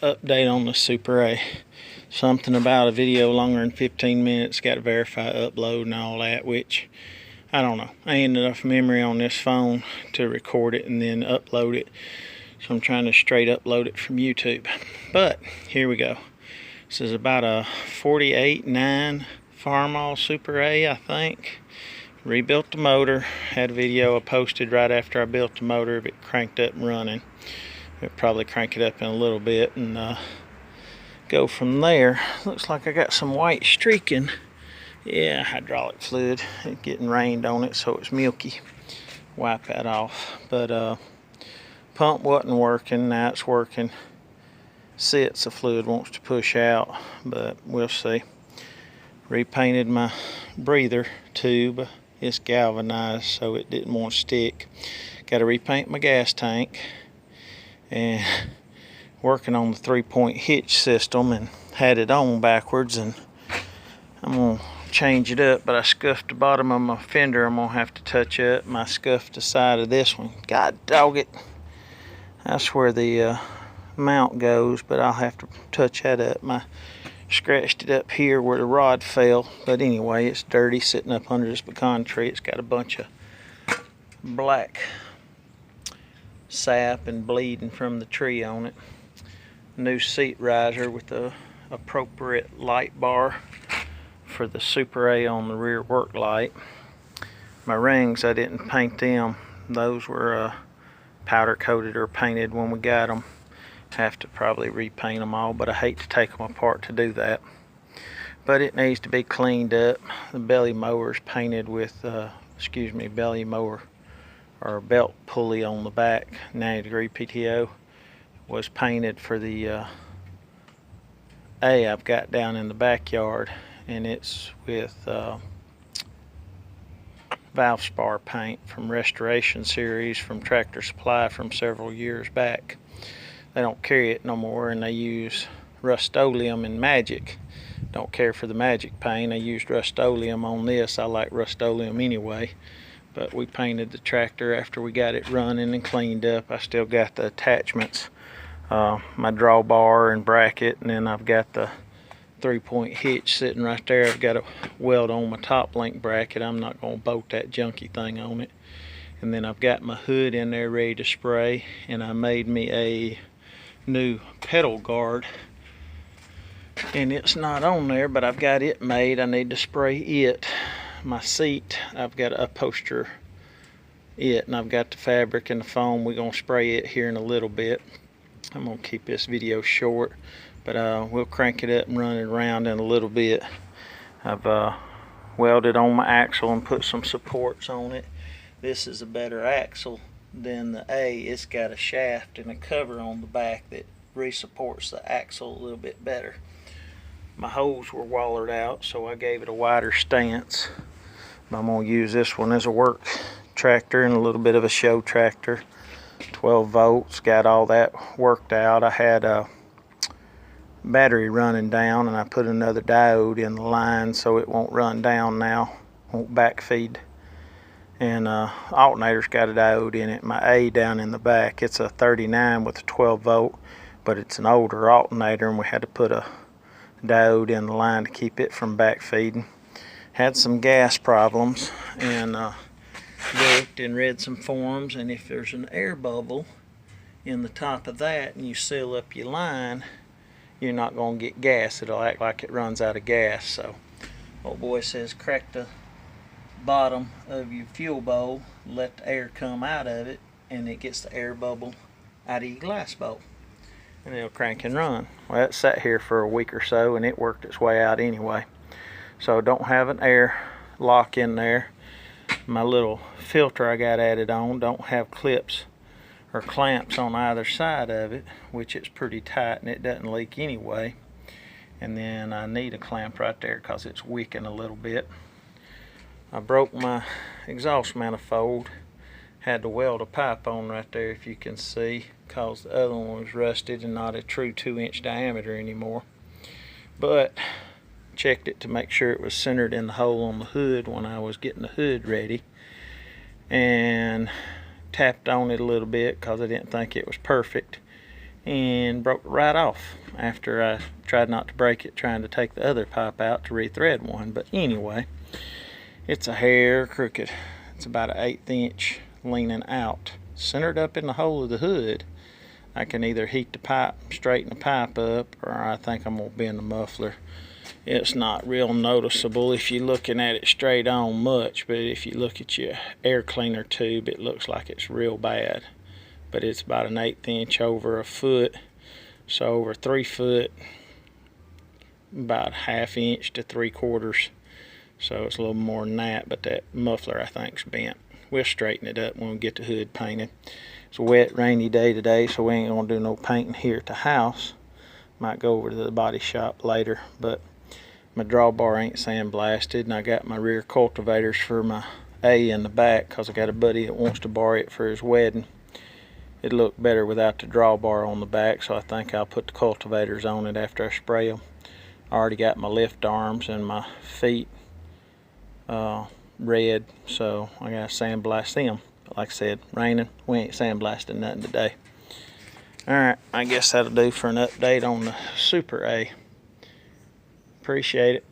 update on the Super A. Something about a video longer than 15 minutes, got to verify upload and all that, which I don't know. I ain't enough memory on this phone to record it and then upload it. So I'm trying to straight upload it from YouTube. But here we go. This is about a 48.9 Farmall Super A, I think. Rebuilt the motor. Had a video I posted right after I built the motor of it cranked up and running. I'll probably crank it up in a little bit and go from there. Looks like I got some white streaking. Yeah, hydraulic fluid. It's getting rained on it, so it's milky. Wipe that off. But pump wasn't working. Now it's working. Sits, the fluid wants to push out, but we'll see. Repainted my breather tube. It's galvanized, so it didn't want to stick. Got to repaint my gas tank. And working on the 3-point hitch system and had it on backwards, and I'm gonna change it up, but I scuffed the bottom of my fender. I'm gonna have to touch up. I scuffed the side of this one. God dog it. That's where the mount goes, but I'll have to touch that up. I scratched it up here where the rod fell, but anyway, it's dirty sitting up under this pecan tree. It's got a bunch of black sap and bleeding from the tree on it. New seat riser with the appropriate light bar for the Super A on the rear work light. My rings, I didn't paint them. Those were powder coated or painted when we got them. Have to probably repaint them all, but I hate to take them apart to do that. But it needs to be cleaned up. The belly mower is painted with belly mower or belt pulley on the back, 90-degree PTO, was painted for the A I've got down in the backyard, and it's with Valspar paint from Restoration Series from Tractor Supply from several years back. They don't carry it no more, and they use Rust-Oleum and Magic. Don't care for the Magic paint. I used Rust-Oleum on this. I like Rust-Oleum anyway. But we painted the tractor after we got it running and cleaned up. I still got the attachments, my drawbar and bracket, and then I've got the 3-point hitch sitting right there. I've got a weld on my top link bracket. I'm not going to bolt that junky thing on it. And then I've got my hood in there ready to spray, and I made me a new pedal guard, and it's not on there, but I've got it made. I need to spray it. My seat, I've got to upholster it, and I've got the fabric and the foam. We're going to spray it here in a little bit. I'm going to keep this video short, but we'll crank it up and run it around in a little bit. I've welded on my axle and put some supports on it. This is a better axle than the A. It's got a shaft and a cover on the back that re-supports the axle a little bit better. My holes were wallered out, so I gave it a wider stance. I'm going to use this one as a work tractor and a little bit of a show tractor. 12 volts, got all that worked out. I had a battery running down, and I put another diode in the line so it won't run down now, won't backfeed. And alternator's got a diode in it. My A down in the back, it's a 39 with a 12 volt, but it's an older alternator, and we had to put a diode in the line to keep it from backfeeding. Had some gas problems, and looked and read some forums, and if there's an air bubble in the top of that and you seal up your line, you're not going to get gas. It'll act like it runs out of gas. So old boy says crack the bottom of your fuel bowl, let the air come out of it, and it gets the air bubble out of your glass bowl, and it'll crank and run. Well, it sat here for a week or so, and it worked its way out anyway. So don't have an air lock in there. My little filter I got added on don't have clips or clamps on either side of it, which it's pretty tight and it doesn't leak anyway. And then I need a clamp right there because it's wicking a little bit. I broke my exhaust manifold. Had to weld a pipe on right there, if you can see, because the other one was rusted and not a true 2-inch diameter anymore. But checked it to make sure it was centered in the hole on the hood when I was getting the hood ready, and tapped on it a little bit because I didn't think it was perfect, and broke right off after I tried not to break it trying to take the other pipe out to rethread one. But anyway, it's a hair crooked. It's about an 1/8 inch leaning out, centered up in the hole of the hood. I can either heat the pipe, straighten the pipe up, or I think I'm gonna bend the muffler. It's not real noticeable if you're looking at it straight on much, but if you look at your air cleaner tube, it looks like it's real bad. But it's about an 1/8 inch over a foot, so over 3 foot, about 1/2 inch to 3/4. So it's a little more than that, but that muffler I think's bent. We'll straighten it up when we get the hood painted. It's a wet, rainy day today, so we ain't gonna do no painting here at the house. Might go over to the body shop later, but my drawbar ain't sandblasted, and I got my rear cultivators for my A in the back because I got a buddy that wants to borrow it for his wedding. It'd look better without the drawbar on the back, so I think I'll put the cultivators on it after I spray them. I already got my lift arms and my feet red, so I gotta sandblast them. But like I said, raining, we ain't sandblasting nothing today. Alright, I guess that'll do for an update on the Super A. Appreciate it.